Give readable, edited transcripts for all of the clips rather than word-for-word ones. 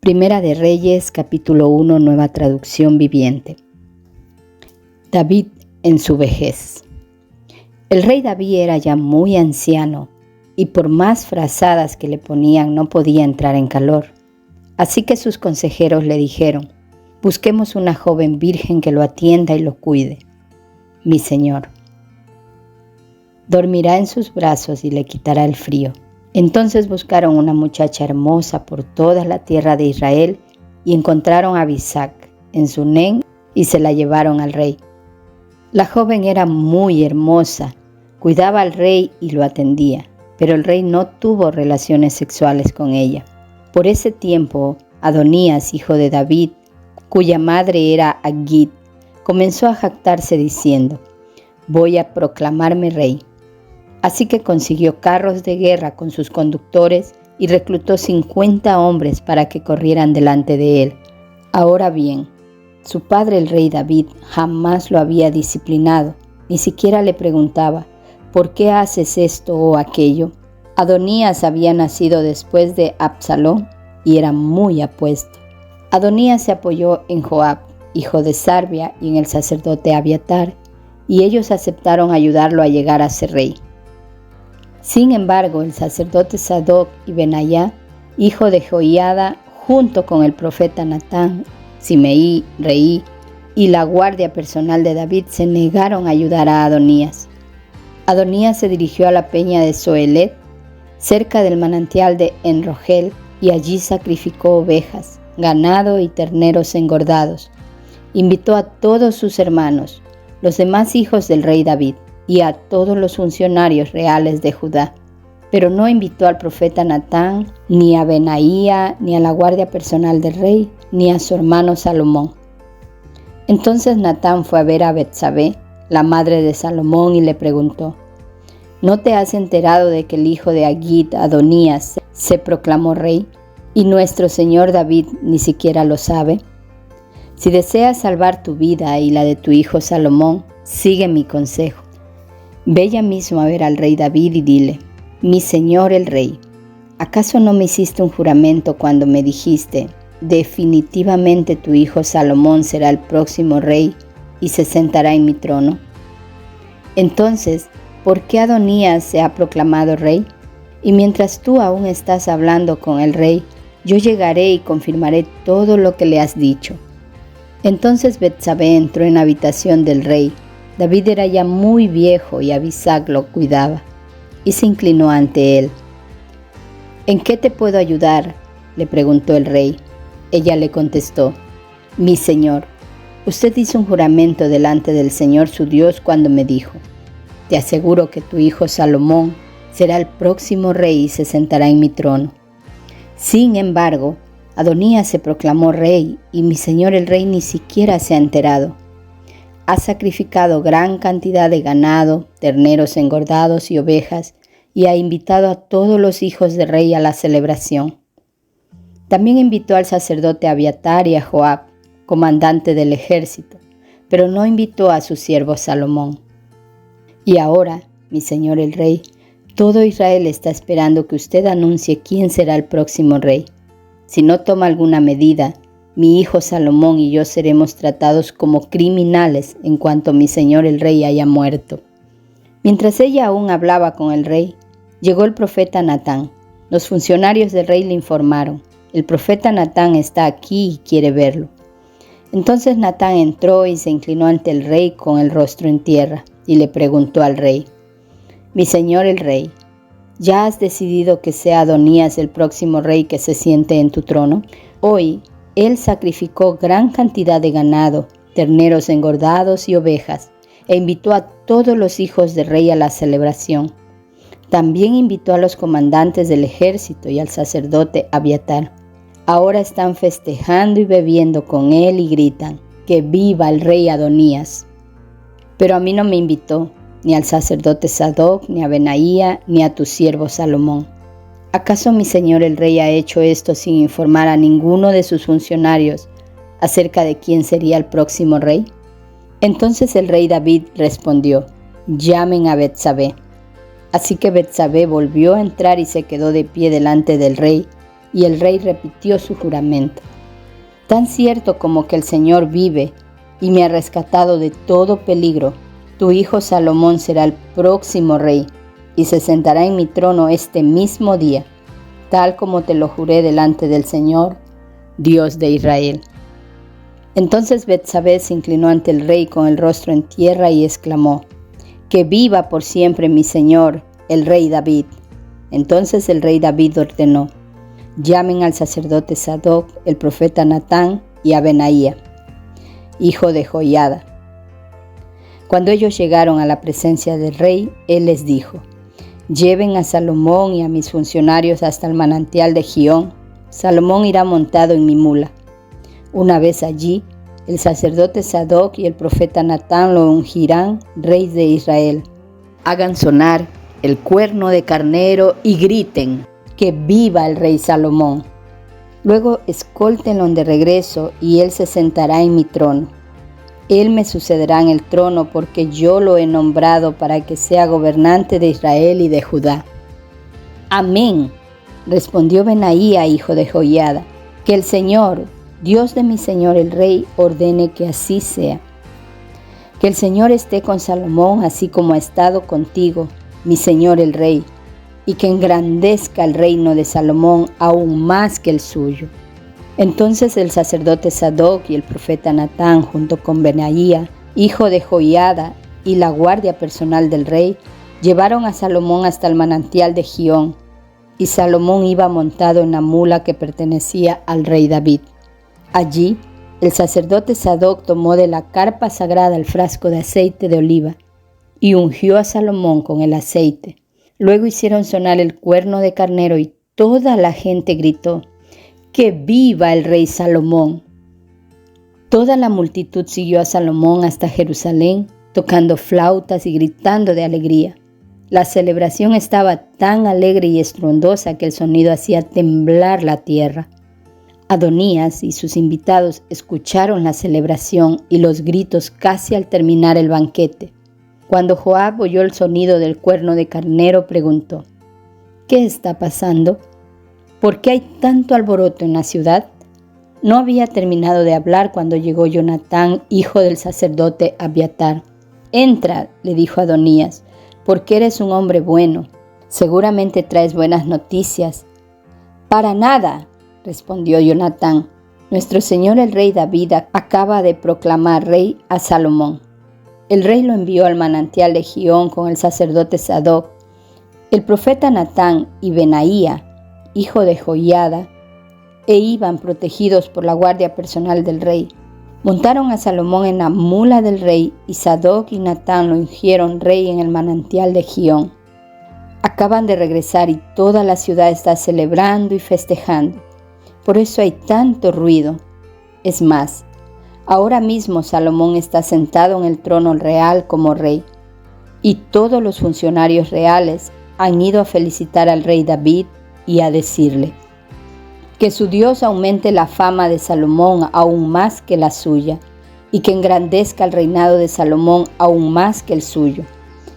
Primera de Reyes, capítulo 1, nueva traducción viviente. David en su vejez. El rey David era ya muy anciano y por más frazadas que le ponían no podía entrar en calor. Así que sus consejeros le dijeron: busquemos una joven virgen que lo atienda y lo cuide. Mi señor dormirá en sus brazos y le quitará el frío. Entonces buscaron una muchacha hermosa por toda la tierra de Israel y encontraron a Abisac en Sunem y se la llevaron al rey. La joven era muy hermosa, cuidaba al rey y lo atendía, pero el rey no tuvo relaciones sexuales con ella. Por ese tiempo, Adonías, hijo de David, cuya madre era Agit, comenzó a jactarse diciendo: voy a proclamarme rey. Así que consiguió carros de guerra con sus conductores y reclutó 50 hombres para que corrieran delante de él. Ahora bien, su padre el rey David jamás lo había disciplinado, ni siquiera le preguntaba: ¿por qué haces esto o aquello? Adonías había nacido después de Absalón y era muy apuesto. Adonías se apoyó en Joab, hijo de Sarvia, y en el sacerdote Abiatar, y ellos aceptaron ayudarlo a llegar a ser rey. Sin embargo, el sacerdote Sadoc y Benayá, hijo de Joiada, junto con el profeta Natán, Simeí, Reí y la guardia personal de David, se negaron a ayudar a Adonías. Adonías se dirigió a la peña de Zoelet, cerca del manantial de Enrogel, y allí sacrificó ovejas, ganado y terneros engordados. Invitó a todos sus hermanos, los demás hijos del rey David, y a todos los funcionarios reales de Judá, pero no invitó al profeta Natán, ni a Benaía, ni a la guardia personal del rey, ni a su hermano Salomón. Entonces Natán fue a ver a Betsabé, la madre de Salomón, y le preguntó: ¿no te has enterado de que el hijo de Agit, Adonías, se proclamó rey, y nuestro señor David ni siquiera lo sabe? Si deseas salvar tu vida y la de tu hijo Salomón, sigue mi consejo. Ve ya mismo a ver al rey David y dile: mi señor el rey, ¿acaso no me hiciste un juramento cuando me dijiste: definitivamente tu hijo Salomón será el próximo rey y se sentará en mi trono? Entonces, ¿por qué Adonías se ha proclamado rey? Y mientras tú aún estás hablando con el rey, yo llegaré y confirmaré todo lo que le has dicho. Entonces Betsabé entró en la habitación del rey. David era ya muy viejo y Abisac lo cuidaba, y se inclinó ante él. ¿En qué te puedo ayudar?, le preguntó el rey. Ella le contestó: mi señor, usted hizo un juramento delante del Señor su Dios cuando me dijo: te aseguro que tu hijo Salomón será el próximo rey y se sentará en mi trono. Sin embargo, Adonías se proclamó rey y mi señor el rey ni siquiera se ha enterado. Ha sacrificado gran cantidad de ganado, terneros engordados y ovejas, y ha invitado a todos los hijos del rey a la celebración. También invitó al sacerdote Abiatar y a Joab, comandante del ejército, pero no invitó a su siervo Salomón. Y ahora, mi señor el rey, todo Israel está esperando que usted anuncie quién será el próximo rey. Si no toma alguna medida, mi hijo Salomón y yo seremos tratados como criminales en cuanto mi señor el rey haya muerto. Mientras ella aún hablaba con el rey, llegó el profeta Natán. Los funcionarios del rey le informaron: el profeta Natán está aquí y quiere verlo. Entonces Natán entró y se inclinó ante el rey con el rostro en tierra y le preguntó al rey: mi señor el rey, ¿ya has decidido que sea Adonías el próximo rey que se siente en tu trono? Hoy él sacrificó gran cantidad de ganado, terneros engordados y ovejas, e invitó a todos los hijos del rey a la celebración. También invitó a los comandantes del ejército y al sacerdote Abiatar. Ahora están festejando y bebiendo con él y gritan: ¡que viva el rey Adonías! Pero a mí no me invitó, ni al sacerdote Sadoc, ni a Benaía, ni a tu siervo Salomón. ¿Acaso mi señor el rey ha hecho esto sin informar a ninguno de sus funcionarios acerca de quién sería el próximo rey? Entonces el rey David respondió: llamen a Betsabé. Así que Betsabé volvió a entrar y se quedó de pie delante del rey, Y el rey repitió su juramento: tan cierto como que el Señor vive y me ha rescatado de todo peligro, tu hijo Salomón será el próximo rey y se sentará en mi trono este mismo día, tal como te lo juré delante del Señor, Dios de Israel. Entonces Betsabé se inclinó ante el rey con el rostro en tierra y exclamó: que viva por siempre mi señor, el rey David. Entonces el rey David ordenó: llamen al sacerdote Sadoc, el profeta Natán y a Benaía, hijo de Joiada. Cuando ellos llegaron a la presencia del rey, él les dijo: lleven a Salomón y a mis funcionarios hasta el manantial de Gihón. Salomón irá montado en mi mula. Una vez allí, el sacerdote Sadoc y el profeta Natán lo ungirán rey de Israel. Hagan sonar el cuerno de carnero y griten: que viva el rey Salomón. Luego escóltenlo de regreso y él se sentará en mi trono. Él me sucederá en el trono porque yo lo he nombrado para que sea gobernante de Israel y de Judá. Amén, respondió Benaía, hijo de Joiada. Que el Señor, Dios de mi señor el rey, ordene que así sea. Que el Señor esté con Salomón así como ha estado contigo, mi señor el rey, y que engrandezca el reino de Salomón aún más que el suyo. Entonces el sacerdote Sadoc y el profeta Natán, junto con Benaía, hijo de Joiada, y la guardia personal del rey, llevaron a Salomón hasta el manantial de Gihón, y Salomón iba montado en la mula que pertenecía al rey David. Allí, el sacerdote Sadoc tomó de la carpa sagrada el frasco de aceite de oliva y ungió a Salomón con el aceite. Luego hicieron sonar el cuerno de carnero y toda la gente gritó: ¡que viva el rey Salomón! Toda la multitud siguió a Salomón hasta Jerusalén, tocando flautas y gritando de alegría. La celebración estaba tan alegre y estruendosa que el sonido hacía temblar la tierra. Adonías y sus invitados escucharon la celebración y los gritos casi al terminar el banquete. Cuando Joab oyó el sonido del cuerno de carnero, preguntó: ¿qué está pasando? ¿Por qué hay tanto alboroto en la ciudad? No había terminado de hablar cuando llegó Jonatán, hijo del sacerdote Abiatar. Entra, le dijo Adonías, porque eres un hombre bueno. Seguramente traes buenas noticias. Para nada, respondió Jonatán. Nuestro señor el rey David acaba de proclamar rey a Salomón. El rey lo envió al manantial de Gihón con el sacerdote Sadoc. El profeta Natán y Benaía, hijo de Joiada, iban protegidos por la guardia personal del rey. Montaron a Salomón en la mula del rey y Sadoc y Natán lo ungieron rey en el manantial de Gihón. Acaban de regresar y toda la ciudad está celebrando y festejando. Por eso hay tanto ruido. Es más, ahora mismo Salomón está sentado en el trono real como rey, y todos los funcionarios reales han ido a felicitar al rey David y a decirle: que su Dios aumente la fama de Salomón aún más que la suya, y que engrandezca el reinado de Salomón aún más que el suyo.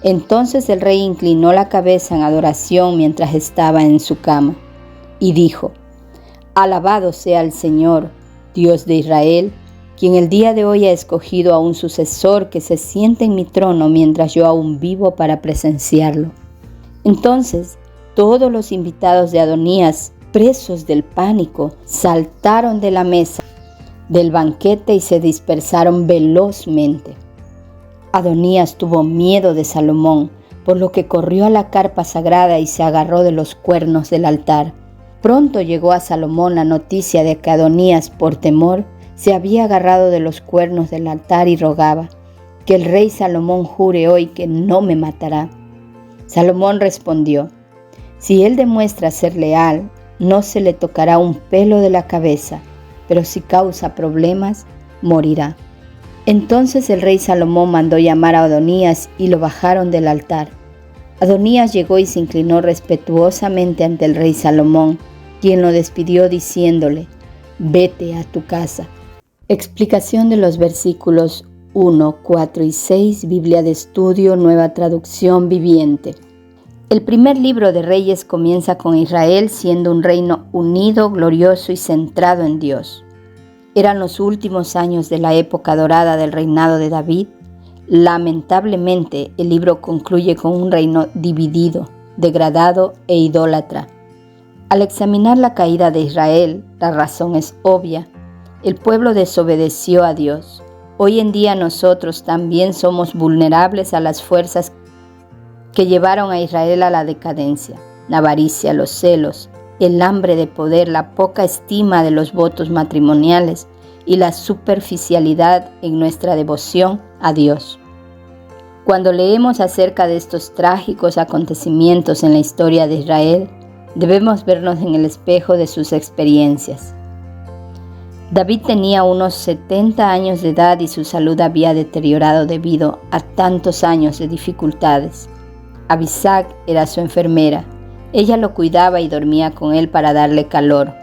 Entonces el rey inclinó la cabeza en adoración mientras estaba en su cama, y dijo: alabado sea el Señor, Dios de Israel, quien el día de hoy ha escogido a un sucesor que se siente en mi trono mientras yo aún vivo para presenciarlo. Entonces todos los invitados de Adonías, presos del pánico, saltaron de la mesa del banquete y se dispersaron velozmente. Adonías tuvo miedo de Salomón, por lo que corrió a la carpa sagrada y se agarró de los cuernos del altar. Pronto llegó a Salomón la noticia de que Adonías, por temor, se había agarrado de los cuernos del altar y rogaba: que el rey Salomón jure hoy que no me matará. Salomón respondió: si él demuestra ser leal, no se le tocará un pelo de la cabeza, pero si causa problemas, morirá. Entonces el rey Salomón mandó llamar a Adonías y lo bajaron del altar. Adonías llegó y se inclinó respetuosamente ante el rey Salomón, quien lo despidió diciéndole: vete a tu casa. Explicación de los versículos 1, 4 y 6, Biblia de Estudio, Nueva Traducción Viviente. El primer libro de Reyes comienza con Israel siendo un reino unido, glorioso y centrado en Dios. Eran los últimos años de la época dorada del reinado de David. Lamentablemente, el libro concluye con un reino dividido, degradado e idólatra. Al examinar la caída de Israel, la razón es obvia. El pueblo desobedeció a Dios. Hoy en día nosotros también somos vulnerables a las fuerzas que llevaron a Israel a la decadencia. La avaricia, los celos, el hambre de poder, la poca estima de los votos matrimoniales y la superficialidad en nuestra devoción a Dios. Cuando leemos acerca de estos trágicos acontecimientos en la historia de Israel, debemos vernos en el espejo de sus experiencias. David tenía unos 70 años de edad y su salud había deteriorado debido a tantos años de dificultades. Abisag era su enfermera. Ella lo cuidaba y dormía con él para darle calor.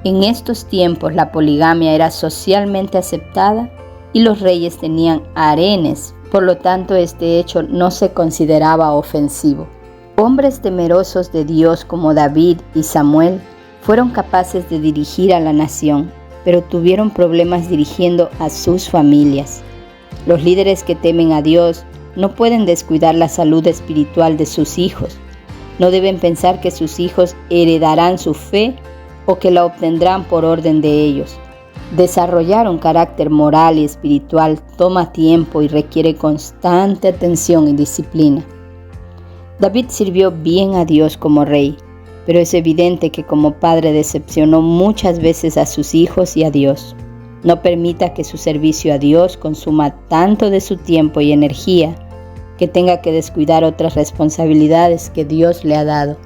En estos tiempos la poligamia era socialmente aceptada y los reyes tenían harenes, por lo tanto este hecho no se consideraba ofensivo. Hombres temerosos de Dios como David y Samuel fueron capaces de dirigir a la nación, pero tuvieron problemas dirigiendo a sus familias. Los líderes que temen a Dios no pueden descuidar la salud espiritual de sus hijos. No deben pensar que sus hijos heredarán su fe o que la obtendrán por orden de ellos. Desarrollar un carácter moral y espiritual toma tiempo y requiere constante atención y disciplina. David sirvió bien a Dios como rey, pero es evidente que como padre decepcionó muchas veces a sus hijos y a Dios. No permita que su servicio a Dios consuma tanto de su tiempo y energía que tenga que descuidar otras responsabilidades que Dios le ha dado.